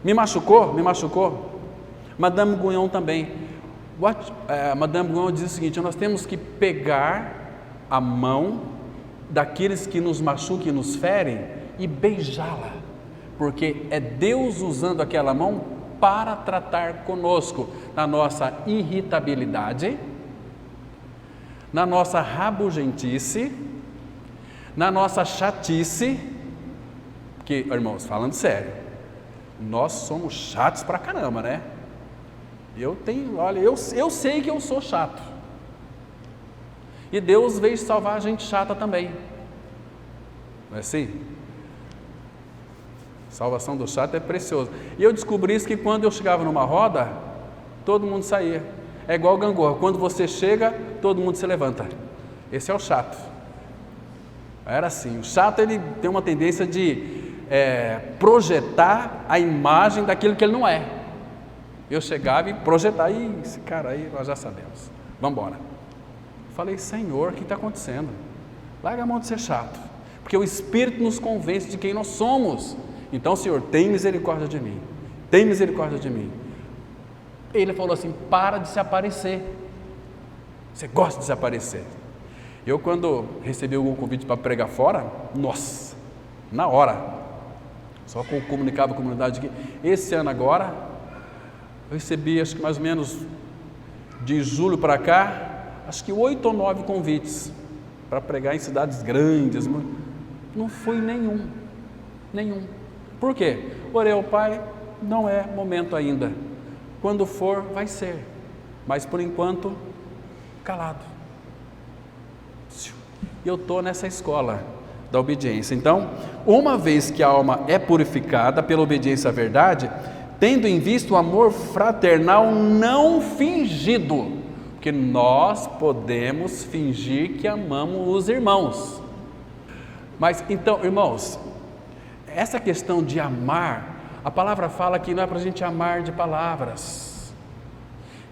Me machucou? Me machucou. Madame Guyon também. Madame Guyon diz o seguinte: nós temos que pegar a mão daqueles que nos machucam e nos ferem e beijá-la, porque é Deus usando aquela mão para tratar conosco na nossa irritabilidade, na nossa rabugentice, na nossa chatice, porque, irmãos, falando sério, nós somos chatos pra caramba, né? Eu sei que eu sou chato, e Deus veio salvar a gente chata também, não é assim? Salvação do chato é precioso. E eu descobri isso que quando eu chegava numa roda, todo mundo saía. É igual gangorra, quando você chega, todo mundo se levanta. Esse é o chato. Era assim, o chato ele tem uma tendência de projetar a imagem daquilo que ele não é. Eu chegava e projetava, esse cara aí nós já sabemos, vamos embora. Falei, Senhor, o que está acontecendo? Larga a mão de ser chato, porque o Espírito nos convence de quem nós somos. Então, Senhor, tem misericórdia de mim, tem misericórdia de mim. Ele falou assim, para de se aparecer, você gosta de se aparecer. Eu quando recebi algum convite para pregar fora, nossa, na hora, só comunicava à comunidade que esse ano agora, eu recebi acho que mais ou menos de julho para cá, acho que 8 ou 9 convites para pregar em cidades grandes, não fui nenhum. Por quê? Orei ao Pai, não é momento ainda. Quando for, vai ser. Mas por enquanto, calado. E eu estou nessa escola da obediência. Então, uma vez que a alma é purificada pela obediência à verdade, tendo em vista o amor fraternal não fingido, porque nós podemos fingir que amamos os irmãos. Mas então, irmãos, essa questão de amar, a palavra fala que não é para a gente amar de palavras.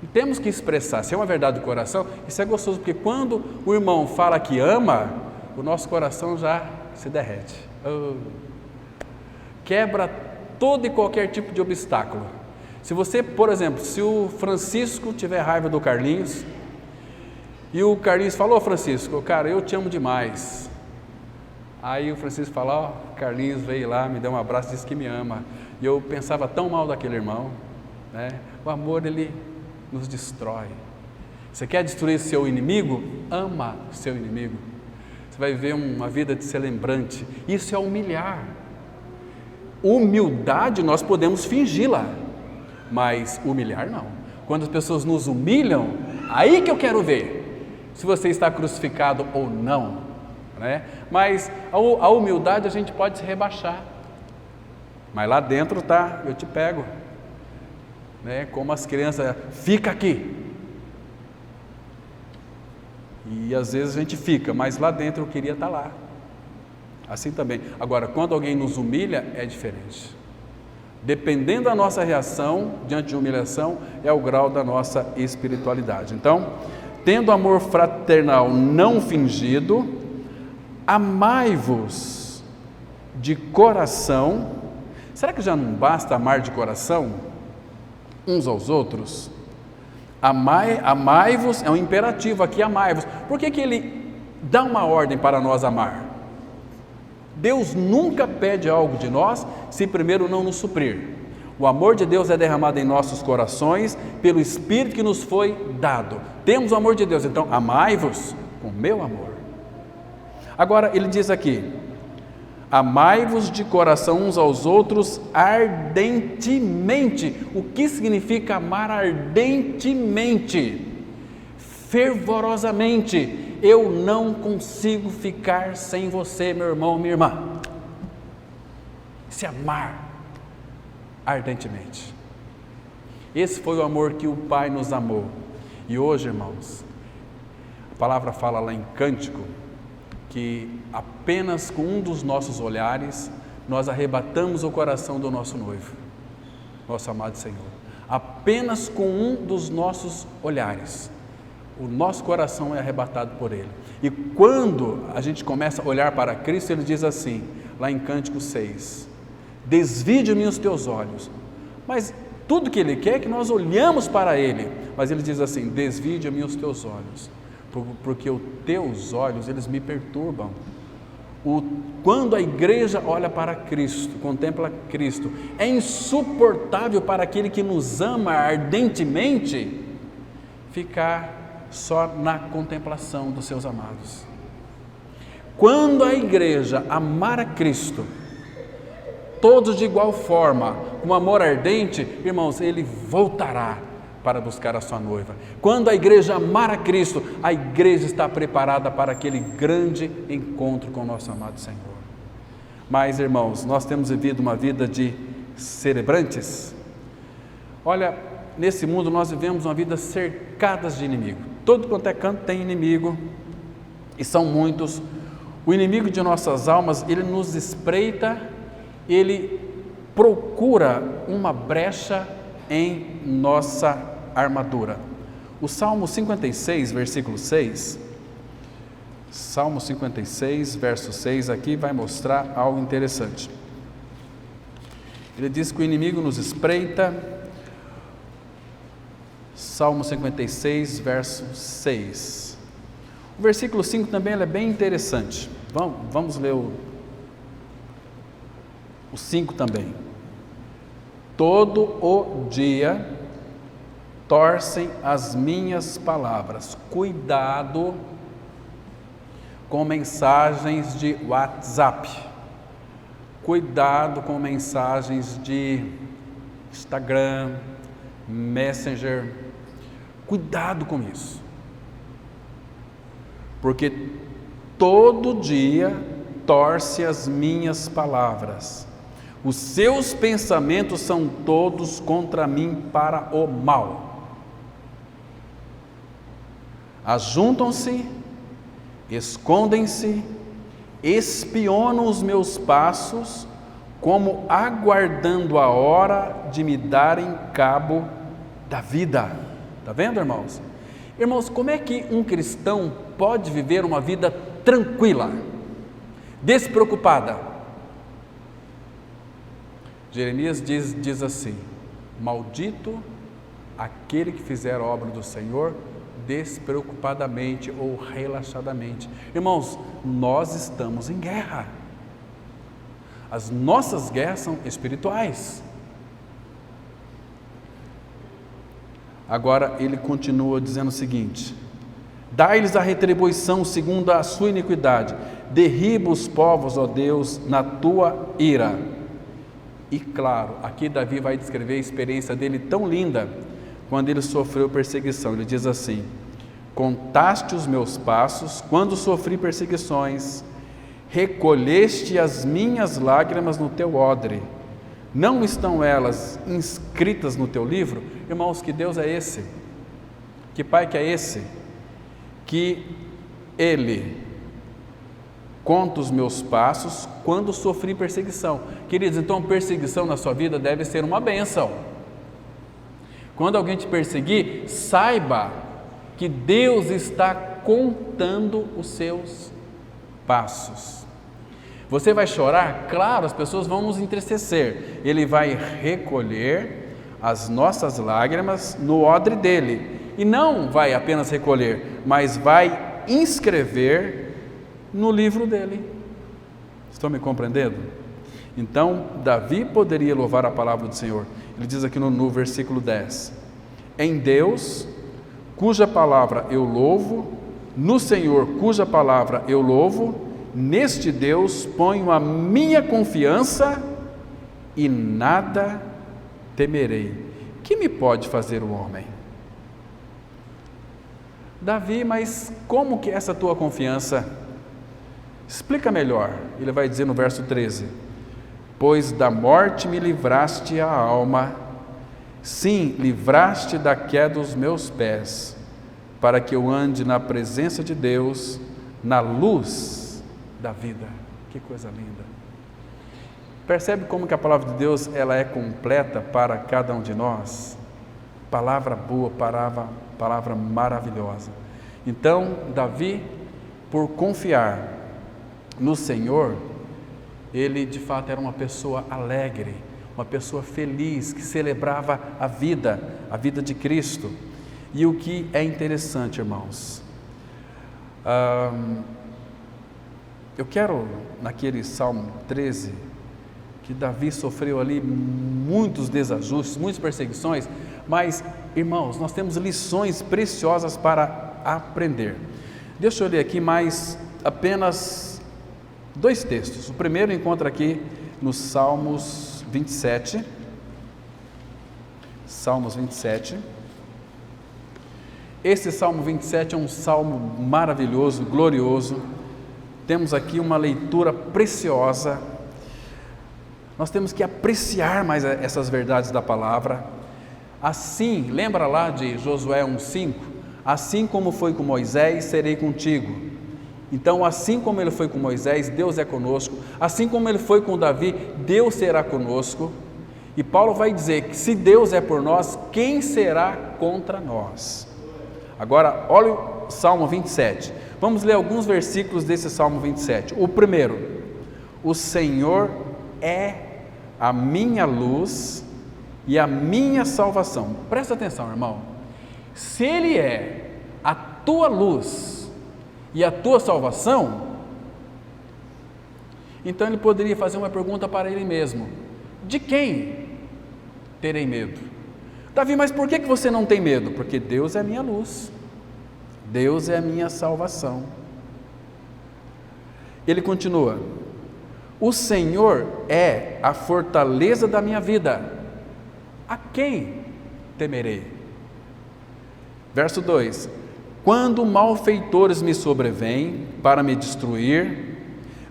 E temos que expressar, se é uma verdade do coração, isso é gostoso, porque quando o irmão fala que ama, o nosso coração já se derrete. Quebra todo e qualquer tipo de obstáculo. Se você, por exemplo, se o Francisco tiver raiva do Carlinhos, e o Carlinhos falou, Francisco, cara, eu te amo demais. Aí o Francisco fala, Carlinhos veio lá, me deu um abraço, disse que me ama. E eu pensava tão mal daquele irmão, né? O amor, ele nos destrói. Você quer destruir seu inimigo? Ama seu inimigo. Você vai ver uma vida de ser lembrante. Isso é humilhar. Humildade nós podemos fingi-la, mas humilhar não. Quando as pessoas nos humilham, aí que eu quero ver se você está crucificado ou não, né? Mas a humildade a gente pode se rebaixar, mas lá dentro tá, eu te pego, né? Como as crianças, fica aqui, e às vezes a gente fica, mas lá dentro eu queria estar lá. Assim também. Agora, quando alguém nos humilha, é diferente. Dependendo da nossa reação diante de humilhação, é o grau da nossa espiritualidade. Então, tendo amor fraternal não fingido, amai-vos de coração. Será que já não basta amar de coração uns aos outros? Amai-vos é um imperativo aqui, amai-vos. Por que ele dá uma ordem para nós amar? Deus nunca pede algo de nós se primeiro não nos suprir. O amor de Deus é derramado em nossos corações pelo Espírito que nos foi dado. Temos o amor de Deus, então amai-vos com meu amor. Agora ele diz aqui: amai-vos de coração uns aos outros ardentemente. O que significa amar ardentemente? Fervorosamente. Eu não consigo ficar sem você, meu irmão, minha irmã. Se amar ardentemente. Esse foi o amor que o Pai nos amou. E hoje, irmãos, a palavra fala lá em Cântico que apenas com um dos nossos olhares nós arrebatamos o coração do nosso noivo, nosso amado Senhor. Apenas com um dos nossos olhares o nosso coração é arrebatado por Ele. E quando a gente começa a olhar para Cristo, Ele diz assim, lá em Cântico 6, desvie de mim os teus olhos. Mas tudo que Ele quer é que nós olhamos para Ele, mas Ele diz assim, desvie de mim os teus olhos, porque os teus olhos, eles me perturbam. Quando a igreja olha para Cristo, contempla Cristo, é insuportável para aquele que nos ama ardentemente ficar só na contemplação dos seus amados. Quando a igreja amar a Cristo, todos de igual forma, com amor ardente, irmãos, Ele voltará para buscar a sua noiva. Quando a igreja amar a Cristo, a igreja está preparada para aquele grande encontro com o nosso amado Senhor. Mas, irmãos, nós temos vivido uma vida de celebrantes. Olha, nesse mundo nós vivemos uma vida cercadas de inimigo. Todo quanto é canto tem inimigo, e são muitos. O inimigo de nossas almas, ele nos espreita, ele procura uma brecha em nossa armadura. O Salmo 56, versículo 6, Salmo 56, verso 6, aqui vai mostrar algo interessante. Ele diz que o inimigo nos espreita. Salmo 56, verso 6. O versículo 5 também é bem interessante. Vamos ler o 5 também. Todo o dia torcem as minhas palavras. Cuidado com mensagens de WhatsApp. Cuidado com mensagens de Instagram, Messenger. Cuidado com isso. Porque todo dia torce as minhas palavras. Os seus pensamentos são todos contra mim para o mal. Ajuntam-se, escondem-se, espionam os meus passos, como aguardando a hora de me darem cabo da vida. Está vendo, irmãos? Irmãos, como é que um cristão pode viver uma vida tranquila, despreocupada? Jeremias diz assim, maldito aquele que fizer a obra do Senhor despreocupadamente ou relaxadamente. Irmãos, nós estamos em guerra. As nossas guerras são espirituais. Agora ele continua dizendo o seguinte, dai-lhes a retribuição segundo a sua iniquidade, derriba os povos, ó Deus, na tua ira. E claro, aqui Davi vai descrever a experiência dele tão linda, quando ele sofreu perseguição. Ele diz assim, contaste os meus passos, quando sofri perseguições, recolheste as minhas lágrimas no teu odre, não estão elas inscritas no teu livro? Irmãos, que Deus é esse? Que Pai que é esse? Que Ele conta os meus passos quando sofri perseguição. Queridos, então perseguição na sua vida deve ser uma bênção. Quando alguém te perseguir, saiba que Deus está contando os seus passos. Você vai chorar? Claro, as pessoas vão nos entristecer. Ele vai recolher as nossas lágrimas no odre dele. E não vai apenas recolher, mas vai inscrever no livro dele. Estão me compreendendo? Então, Davi poderia louvar a palavra do Senhor. Ele diz aqui no versículo 10: em Deus, cuja palavra eu louvo, no Senhor, cuja palavra eu louvo, neste Deus ponho a minha confiança e nada temerei. Que me pode fazer o homem? Davi, mas como que é essa tua confiança? Explica melhor. Ele vai dizer no verso 13: pois da morte me livraste a alma, sim, livraste da queda dos meus pés, para que eu ande na presença de Deus, na luz da vida. Que coisa linda! Percebe como que a palavra de Deus ela é completa para cada um de nós? Palavra boa, palavra maravilhosa. Então, Davi, por confiar no Senhor, ele de fato era uma pessoa alegre, uma pessoa feliz, que celebrava a vida de Cristo. E o que é interessante, irmãos, eu quero, naquele Salmo 13, que Davi sofreu ali muitos desajustes, muitas perseguições, mas, irmãos, nós temos lições preciosas para aprender. Deixa eu ler aqui mais apenas 2 textos. O primeiro encontra aqui no Salmos 27. Salmos 27. Esse Salmo 27 é um salmo maravilhoso, glorioso. Temos aqui uma leitura preciosa. Nós temos que apreciar mais essas verdades da palavra. Assim, lembra lá de Josué 1,5? Assim como foi com Moisés, serei contigo. Então, assim como ele foi com Moisés, Deus é conosco. Assim como ele foi com Davi, Deus será conosco. E Paulo vai dizer que se Deus é por nós, quem será contra nós? Agora, olha o Salmo 27. Vamos ler alguns versículos desse Salmo 27. O primeiro: o Senhor é a minha luz e a minha salvação. Presta atenção, irmão. Se Ele é a tua luz e a tua salvação, então ele poderia fazer uma pergunta para ele mesmo: de quem terei medo? Davi, mas por que você não tem medo? Porque Deus é a minha luz, Deus é a minha salvação. Ele continua: o Senhor é a fortaleza da minha vida, a quem temerei? Verso 2: quando malfeitores me sobrevêm para me destruir,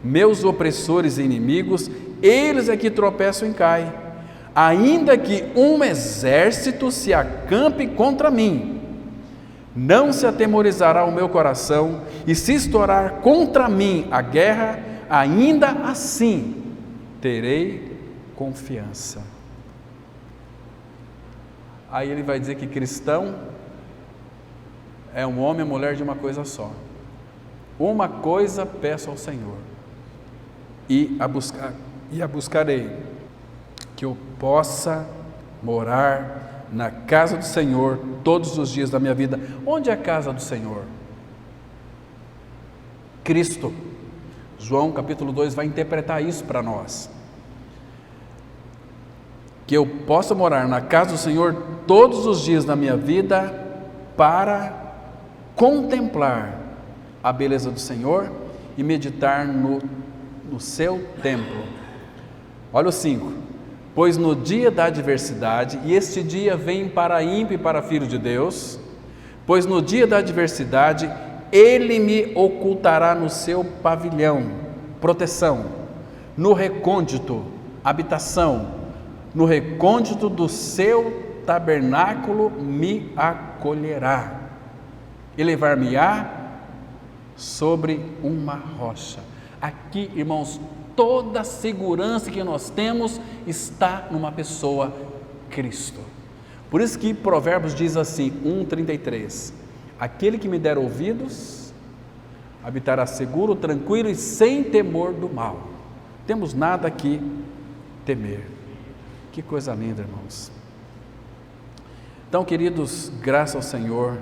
meus opressores e inimigos, eles é que tropeçam e caem. Ainda que um exército se acampe contra mim, não se atemorizará o meu coração, e se estourar contra mim a guerra, ainda assim terei confiança. Aí ele vai dizer que cristão é um homem e mulher de uma coisa só. Uma coisa peço ao Senhor, e a buscarei, que eu possa morar na casa do Senhor todos os dias da minha vida. Onde é a casa do Senhor? Cristo. João capítulo 2 vai interpretar isso para nós. Que eu possa morar na casa do Senhor todos os dias da minha vida para contemplar a beleza do Senhor e meditar no seu templo. Olha o 5. Pois no dia da adversidade, e este dia vem para ímpio e para filho de Deus, pois no dia da adversidade, Ele me ocultará no seu pavilhão, proteção, no recôndito, habitação, no recôndito do seu tabernáculo me acolherá, elevar-me-á sobre uma rocha. Aqui, irmãos, toda a segurança que nós temos está numa pessoa, Cristo. Por isso que Provérbios diz assim, 1:33, aquele que me der ouvidos, habitará seguro, tranquilo e sem temor do mal. Temos nada que temer. Que coisa linda, irmãos. Então, queridos, graças ao Senhor,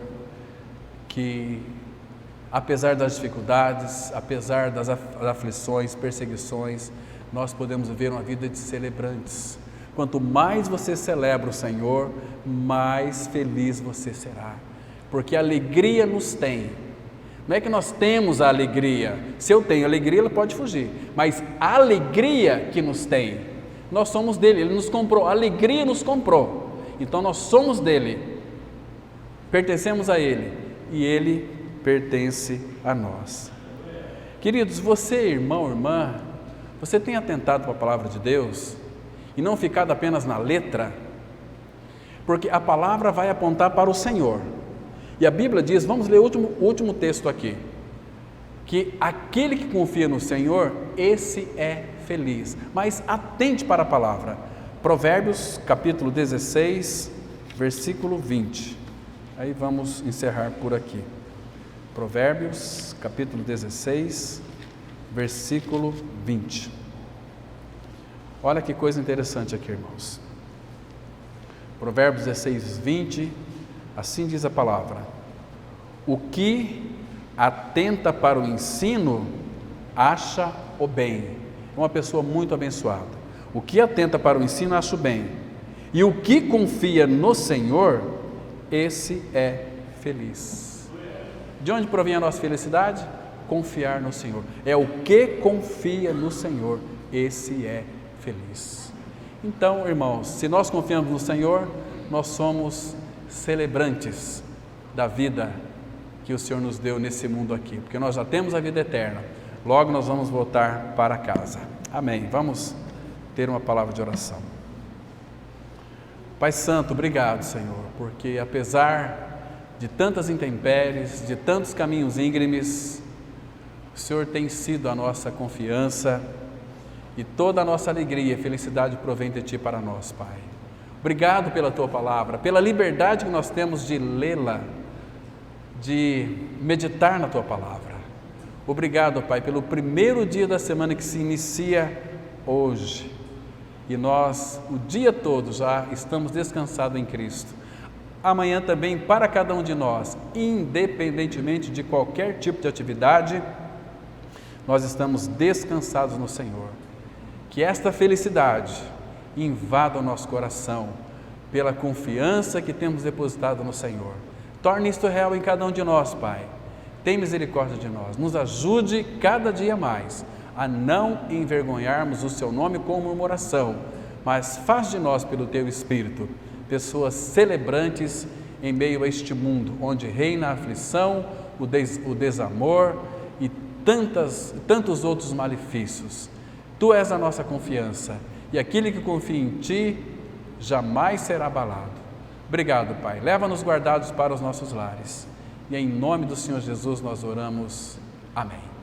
que apesar das dificuldades, apesar das aflições, perseguições, nós podemos viver uma vida de celebrantes. Quanto mais você celebra o Senhor, mais feliz você será, porque a alegria nos tem. Não é que nós temos a alegria, se eu tenho alegria, ela pode fugir, mas a alegria que nos tem, nós somos dele, ele nos comprou, a alegria nos comprou, então nós somos dele, pertencemos a ele e ele pertence a nós. Queridos, você, irmão, irmã, você tem atentado para a palavra de Deus e não ficado apenas na letra? Porque a palavra vai apontar para o Senhor. E a Bíblia diz, vamos ler o último texto aqui, que aquele que confia no Senhor, esse é feliz. Mas atente para a palavra. Provérbios capítulo 16, versículo 20. Aí vamos encerrar por aqui. Provérbios capítulo 16, versículo 20. Olha que coisa interessante aqui, irmãos. Provérbios 16, 20, assim diz a palavra: o que atenta para o ensino, acha o bem. É uma pessoa muito abençoada. O que atenta para o ensino, acha o bem. E o que confia no Senhor, esse é feliz. De onde provém a nossa felicidade? Confiar no Senhor. É o que confia no Senhor, esse é feliz. Então, irmãos, se nós confiamos no Senhor, nós somos celebrantes da vida que o Senhor nos deu nesse mundo aqui, porque nós já temos a vida eterna, logo nós vamos voltar para casa. Amém. Vamos ter uma palavra de oração. Pai Santo, obrigado, Senhor, porque apesar de tantas intempéries, de tantos caminhos íngremes, o Senhor tem sido a nossa confiança e toda a nossa alegria e felicidade provém de Ti para nós, Pai. Obrigado pela Tua palavra, pela liberdade que nós temos de lê-la, de meditar na Tua palavra. Obrigado, Pai, pelo primeiro dia da semana que se inicia hoje. E nós, o dia todo, já estamos descansados em Cristo. Amanhã também, para cada um de nós, independentemente de qualquer tipo de atividade, nós estamos descansados no Senhor. Que esta felicidade invada o nosso coração, pela confiança que temos depositado no Senhor. Torne isto real em cada um de nós, Pai. Tem misericórdia de nós. Nos ajude cada dia mais a não envergonharmos o Seu nome com murmuração, mas faz de nós, pelo Teu Espírito, pessoas celebrantes em meio a este mundo, onde reina a aflição, o desamor e tantos outros malefícios. Tu és a nossa confiança, e aquele que confia em Ti jamais será abalado. Obrigado, Pai. Leva-nos guardados para os nossos lares. E em nome do Senhor Jesus nós oramos. Amém.